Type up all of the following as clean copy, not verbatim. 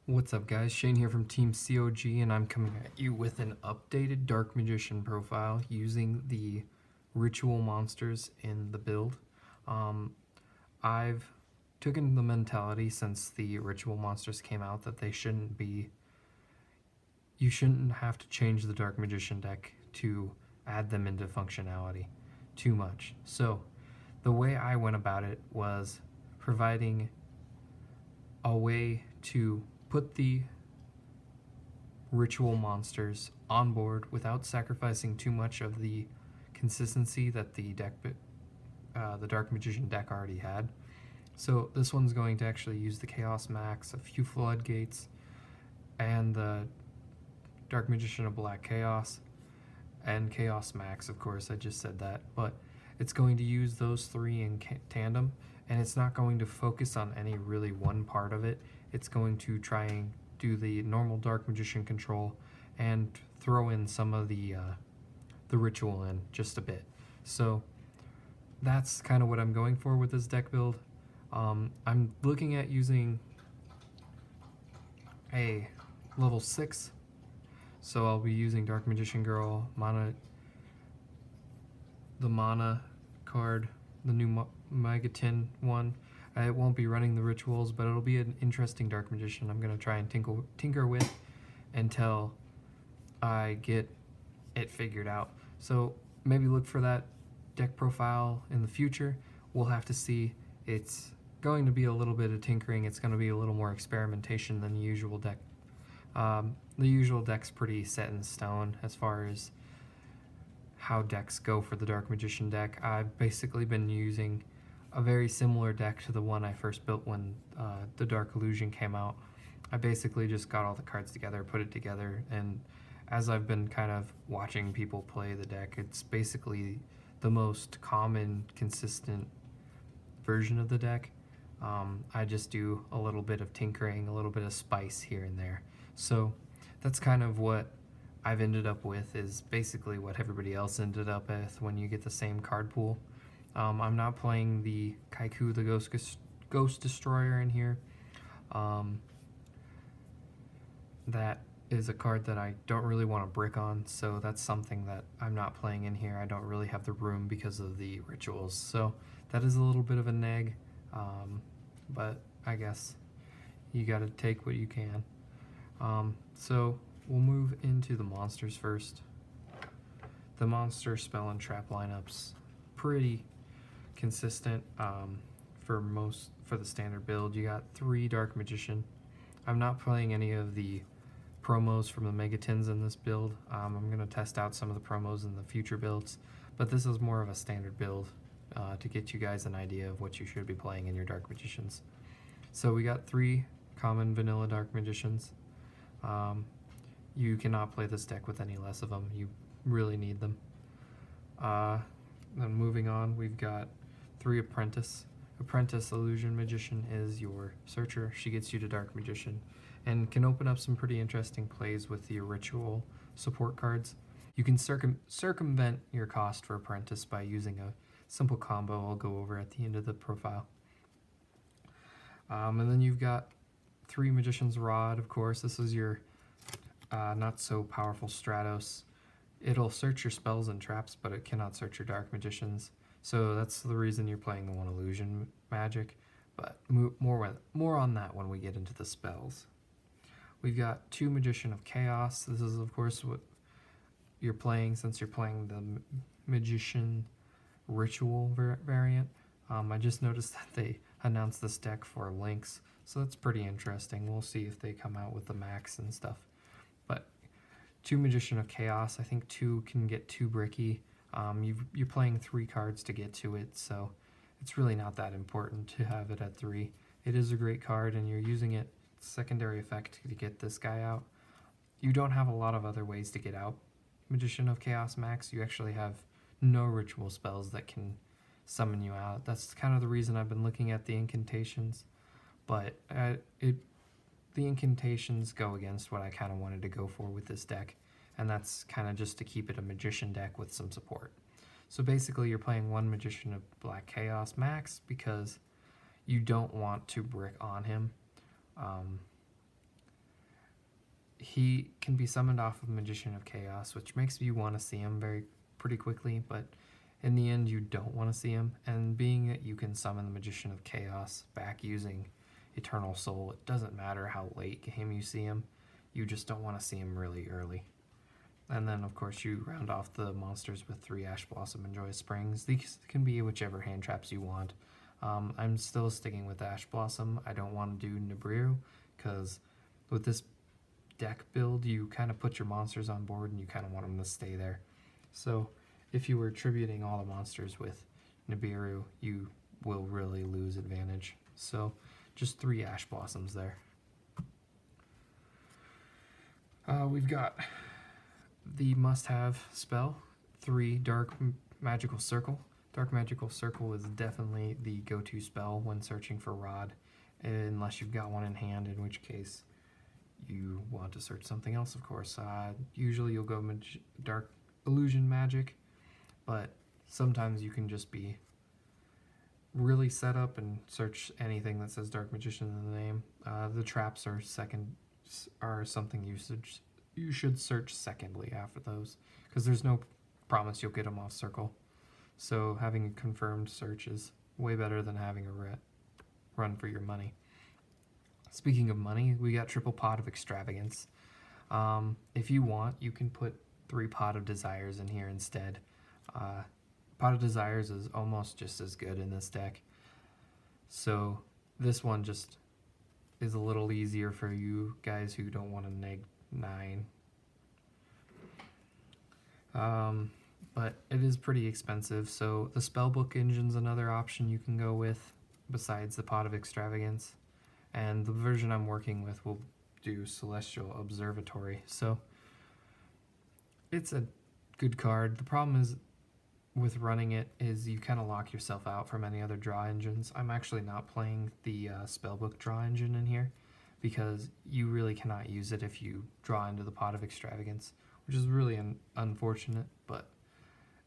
What's up, guys? Shane here from Team COG, and I'm coming at you with an updated Dark Magician profile using the ritual monsters in the build. I've taken the mentality since the ritual monsters came out that you shouldn't have to change the Dark Magician deck to add them into functionality too much. So the way I went about it was providing a way to put the ritual monsters on board without sacrificing too much of the consistency that the Dark Magician deck already had. So this one's going to actually use the Chaos Max, a few Floodgates, and the Dark Magician of Black Chaos, and Chaos Max, of course, I just said that, but it's going to use those three in tandem, and it's not going to focus on any really one part of it. It's going to try and do the normal Dark Magician control and throw in some of the ritual in just a bit. So that's kind of what I'm going for with this deck build. I'm looking at using a level 6, so I'll be using Dark Magician Girl, the Mana card, the new Megatin one. It won't be running the rituals, but it'll be an interesting Dark Magician I'm going to try and tinker with until I get it figured out. So maybe look for that deck profile in the future. We'll have to see. It's going to be a little bit of tinkering. It's going to be a little more experimentation than the usual deck. The usual deck's pretty set in stone as far as how decks go for the Dark Magician deck. I've basically been using a very similar deck to the one I first built when the Dark Illusion came out. I basically just got all the cards together, put it together, and as I've been kind of watching people play the deck, it's basically the most common, consistent version of the deck. I just do a little bit of tinkering, a little bit of spice here and there. So that's kind of what I've ended up with, is basically what everybody else ended up with when you get the same card pool. I'm not playing the Kaiku, the Ghost Destroyer in here. That is a card that I don't really want to brick on, so that's something that I'm not playing in here. I don't really have the room because of the rituals, so that is a little bit of a neg, but I guess you gotta take what you can. So we'll move into the monsters first. The monster, spell, and trap lineups pretty consistent for the standard build. You got 3 Dark Magician. I'm not playing any of the promos from the Megatins in this build. I'm going to test out some of the promos in the future builds, but this is more of a standard build to get you guys an idea of what you should be playing in your Dark Magicians. So we got 3 common vanilla Dark Magicians. You cannot play this deck with any less of them. You really need them. Then moving on, we've got 3 Apprentice. Apprentice Illusion Magician is your searcher. She gets you to Dark Magician and can open up some pretty interesting plays with the ritual support cards. You can circumvent your cost for Apprentice by using a simple combo I'll go over at the end of the profile. And then you've got 3 Magician's Rod, of course. This is your not so powerful Stratos. It'll search your spells and traps, but it cannot search your Dark Magicians. So that's the reason you're playing the 1 Illusion magic, but more on that when we get into the spells. We've got 2 Magician of Chaos. This is, of course, what you're playing since you're playing the Magician Ritual variant. I just noticed that they announced this deck for Lynx, so that's pretty interesting. We'll see if they come out with the max and stuff. But 2 Magician of Chaos, I think 2 can get too bricky. You're playing 3 cards to get to it, so it's really not that important to have it at 3. It is a great card, and you're using it secondary effect to get this guy out. You don't have a lot of other ways to get out Magician of Chaos Max. You actually have no ritual spells that can summon you out. That's kind of the reason I've been looking at the incantations, but the incantations go against what I kind of wanted to go for with this deck, and that's kind of just to keep it a Magician deck with some support. So basically you're playing 1 Magician of Black Chaos Max because you don't want to brick on him. he can be summoned off of Magician of Chaos, which makes you want to see him pretty quickly, but in the end you don't want to see him. And being that you can summon the Magician of Chaos back using Eternal Soul, it doesn't matter how late game you see him, you just don't want to see him really early. And then of course you round off the monsters with 3 Ash Blossom and Joyous Springs. These can be whichever hand traps you want. I'm still sticking with Ash Blossom. I don't want to do Nibiru, because with this deck build, you kind of put your monsters on board and you kind of want them to stay there. So if you were tributing all the monsters with Nibiru, you will really lose advantage. So just 3 Ash Blossoms there. We've got the must-have spell, 3 Dark Magical Circle. Dark Magical Circle is definitely the go-to spell when searching for Rod, unless you've got one in hand, in which case you want to search something else, of course. Usually you'll go Dark Illusion Magic, but sometimes you can just be really set up and search anything that says Dark Magician in the name. The traps are something you should search secondly after those, because there's no promise you'll get them off circle. So having a confirmed search is way better than having a run for your money. Speaking of money, we got triple Pot of Extravagance. If you want, you can put 3 Pot of Desires in here instead. Pot of Desires is almost just as good in this deck. So this one just is a little easier for you guys who don't want to neg 9. But it is pretty expensive, so the Spellbook Engine's another option you can go with besides the Pot of Extravagance. And the version I'm working with will do Celestial Observatory, so it's a good card. The problem is with running it is you kind of lock yourself out from any other draw engines. I'm actually not playing the Spellbook draw engine in here because you really cannot use it if you draw into the Pot of Extravagance, which is really unfortunate.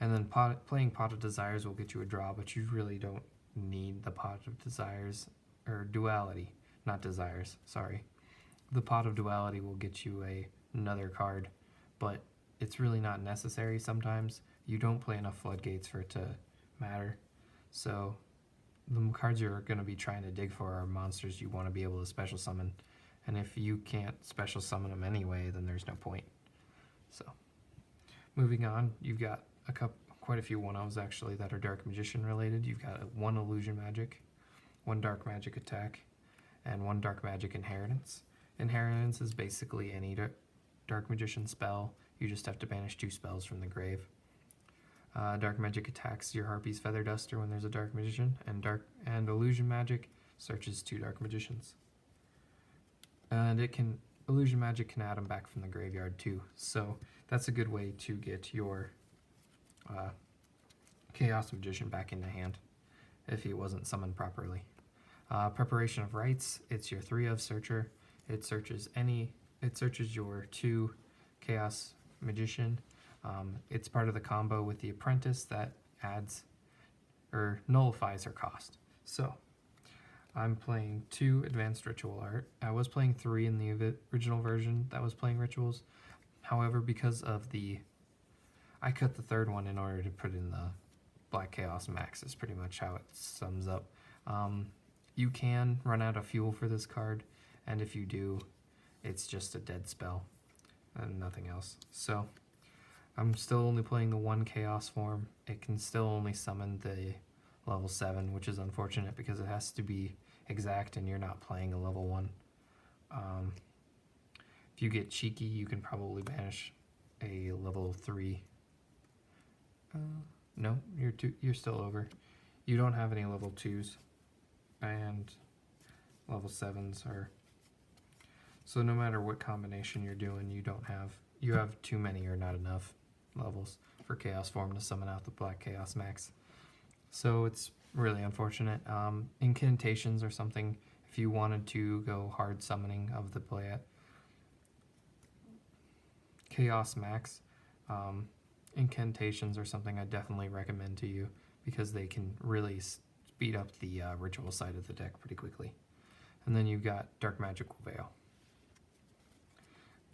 And then playing Pot of Desires will get you a draw, but you really don't need the Pot of Desires, or Duality, not Desires, sorry. The Pot of Duality will get you another card, but it's really not necessary sometimes. You don't play enough Floodgates for it to matter. So the cards you're going to be trying to dig for are monsters you want to be able to special summon. And if you can't special summon them anyway, then there's no point. So moving on, you've got quite a few 1-ofs actually that are Dark Magician related. You've got 1 Illusion Magic, 1 Dark Magic Attack, and 1 Dark Magic Inheritance. Inheritance is basically any Dark Magician spell. You just have to banish 2 spells from the grave. Dark Magic attacks your Harpy's Feather Duster when there's a Dark Magician, and Illusion Magic searches 2 Dark Magicians. And Illusion Magic can add them back from the graveyard too, so that's a good way to get your Chaos Magician back into hand if he wasn't summoned properly. Preparation of Rites, it's your 3 of Searcher. It searches your 2 Chaos Magician. It's part of the combo with the Apprentice that adds or nullifies her cost. So I'm playing 2 Advanced Ritual Art. I was playing 3 in the original version that was playing rituals. However, because of I cut the 3rd one in order to put in the Black Chaos Max, is pretty much how it sums up. You can run out of fuel for this card, and if you do, it's just a dead spell and nothing else. So I'm still only playing the 1 Chaos form. It can still only summon the level 7, which is unfortunate because it has to be exact and you're not playing a level 1. If you get cheeky, you can probably banish a level 3. No, you're still over. You don't have any level 2s, and level 7s are... So no matter what combination you're doing, you have too many or not enough levels for Chaos form to summon out the Black Chaos Max. So it's really unfortunate. Incantations or something, if you wanted to go hard summoning of the Chaos Max, incantations are something I definitely recommend to you because they can really speed up the ritual side of the deck pretty quickly. And then you've got Dark Magical Veil.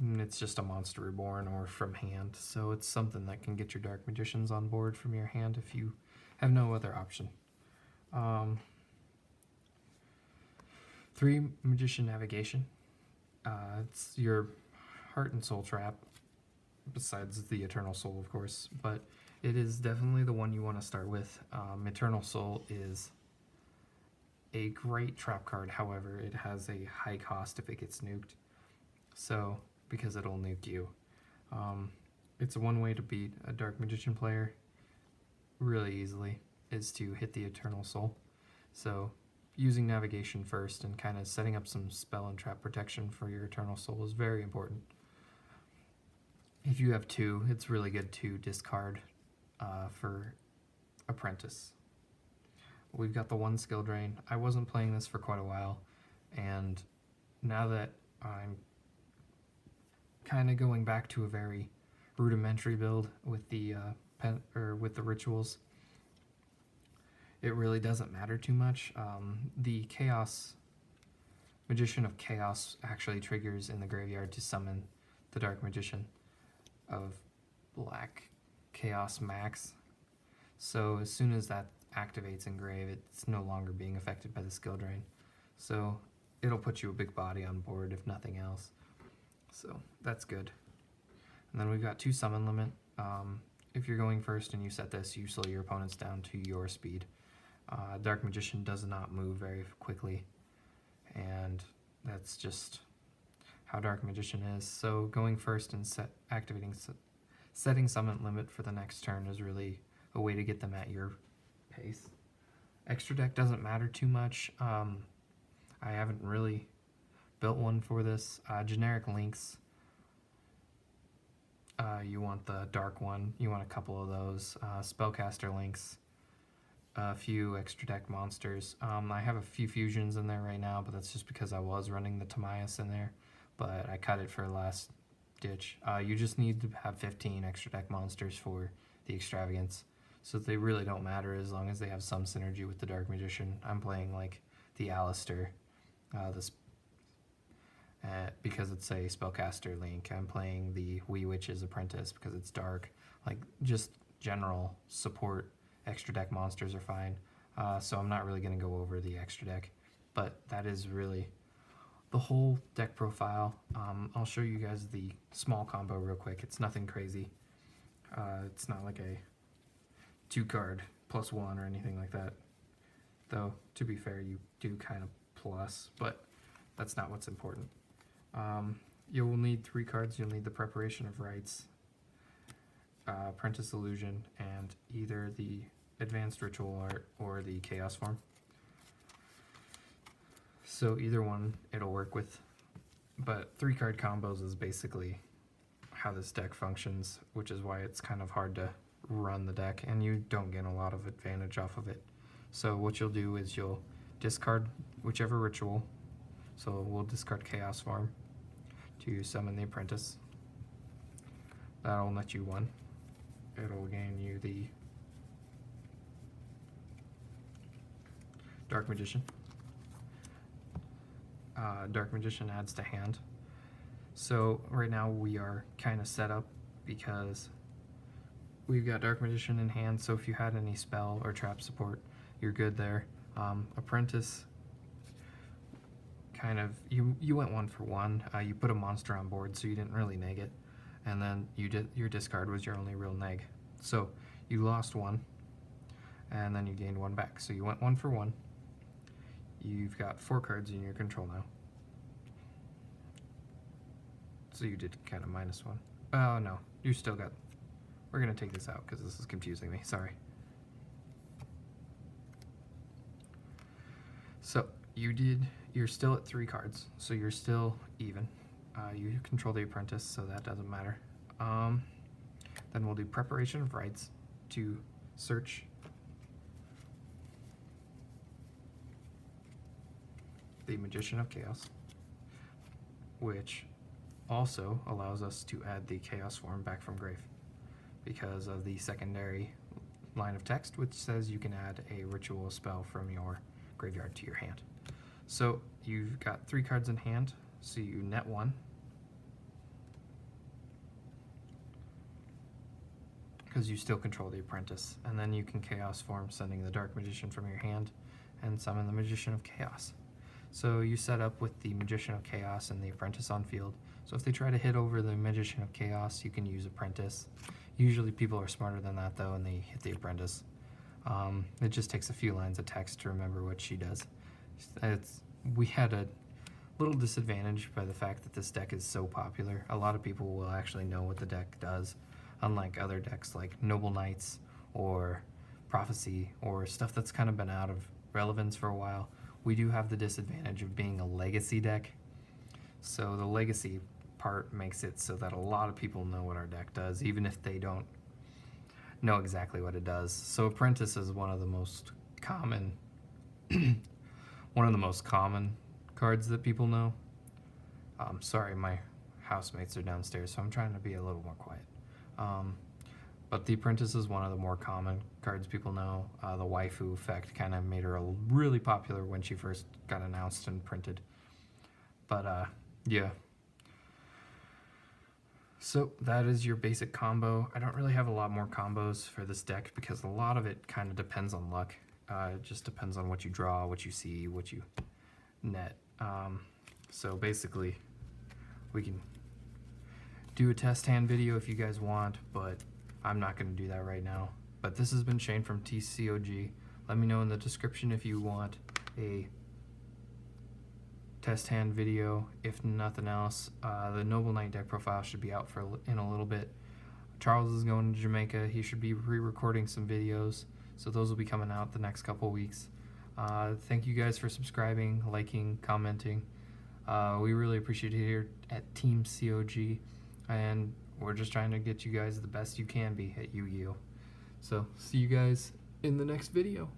And it's just a Monster Reborn or from hand, so it's something that can get your Dark Magicians on board from your hand if you have no other option. 3 Magician Navigation. It's your Heart and Soul trap, besides the Eternal Soul, of course, but it is definitely the one you want to start with. Eternal Soul is a great trap card, however, it has a high cost if it gets nuked, so because it'll nuke you. It's one way to beat a Dark Magician player really easily is to hit the Eternal Soul. So using navigation first and kind of setting up some spell and trap protection for your Eternal Soul is very important. If you have 2, it's really good to discard for Apprentice. We've got the 1 skill drain. I wasn't playing this for quite a while, and now that I'm kind of going back to a very rudimentary build with the with the rituals, it really doesn't matter too much. The Chaos Magician of Chaos actually triggers in the graveyard to summon the Dark Magician of Black Chaos Max. So as soon as that activates in grave, it's no longer being affected by the skill drain. So it'll put you a big body on board if nothing else. So that's good. And then we've got 2 summon limit. If you're going first and you set this, you slow your opponents down to your speed. Dark Magician does not move very quickly, and that's just how Dark Magician is. So going first and setting summon limit for the next turn is really a way to get them at your pace. Extra deck doesn't matter too much. I haven't really built one for this. Generic links, you want the dark one, you want a couple of those. Spellcaster links, a few extra deck monsters. I have a few fusions in there right now, but that's just because I was running the Timaeus in there, but I cut it for last ditch. You just need to have 15 extra deck monsters for the Extravagance, so they really don't matter as long as they have some synergy with the Dark Magician. I'm playing like the Alistair, because it's a spellcaster link. I'm playing the Wee Witch's Apprentice because it's dark. Like, just general support extra deck monsters are fine. So I'm not really going to go over the extra deck, but that is really the whole deck profile. I'll show you guys the small combo real quick. It's nothing crazy. It's not like a 2-card +1 or anything like that. Though, to be fair, you do kind of plus, but that's not what's important. You will need 3 cards. You'll need the Preparation of Rites, Apprentice Illusion, and either the Advanced Ritual Art or the Chaos Form. So either one it'll work with, but 3-card combos is basically how this deck functions, which is why it's kind of hard to run the deck, and you don't get a lot of advantage off of it. So what you'll do is you'll discard whichever ritual. So we'll discard Chaos Form to summon the Apprentice. That'll net you 1. It'll gain you the Dark Magician. Dark Magician adds to hand. So right now we are kind of set up because we've got Dark Magician in hand, so if you had any spell or trap support, you're good there. Apprentice, kind of, you went 1 for 1. You put a monster on board, so you didn't really neg it, and then your discard was your only real neg. So you lost 1, and then you gained 1 back. So you went 1 for 1. You've got 4 cards in your control now. So you did kind of -1. Oh no, you still got. We're gonna take this out because this is confusing me. Sorry. So you're still at 3 cards, so you're still even. You control the Apprentice, so that doesn't matter. Then we'll do Preparation of Rites to search the Magician of Chaos, which also allows us to add the Chaos Form back from grave because of the secondary line of text, which says you can add a ritual spell from your graveyard to your hand. So you've got 3 cards in hand, so you net 1. because you still control the apprentice. And then you can chaos form, sending the Dark Magician from your hand, and summon the Magician of Chaos. So you set up with the Magician of Chaos and the apprentice on field. So if they try to hit over the Magician of Chaos, you can use apprentice. Usually people are smarter than that though, and they hit the apprentice. It just takes a few lines of text to remember what she does. We had a little disadvantage by the fact that this deck is so popular. A lot of people will actually know what the deck does, unlike other decks like Noble Knights or Prophecy or stuff that's kind of been out of relevance for a while. We do have the disadvantage of being a legacy deck. So the legacy part makes it so that a lot of people know what our deck does, even if they don't know exactly what it does. So Apprentice is one of the most common cards that people know. Sorry, my housemates are downstairs, so I'm trying to be a little more quiet. But the Apprentice is one of the more common cards people know. The waifu effect kind of made her really popular when she first got announced and printed. But yeah. So that is your basic combo. I don't really have a lot more combos for this deck because a lot of it kind of depends on luck. It just depends on what you draw, what you see, what you net. So basically, we can do a test hand video if you guys want, but I'm not going to do that right now. But this has been Shane from TCOG. Let me know in the description if you want a test hand video. If nothing else, the Noble Knight deck profile should be out in a little bit. Charles is going to Jamaica. He should be re-recording some videos, so those will be coming out the next couple weeks. Thank you guys for subscribing, liking, commenting. We really appreciate it here at Team COG, and we're just trying to get you guys the best you can be at Yu-Gi-Oh! So see you guys in the next video.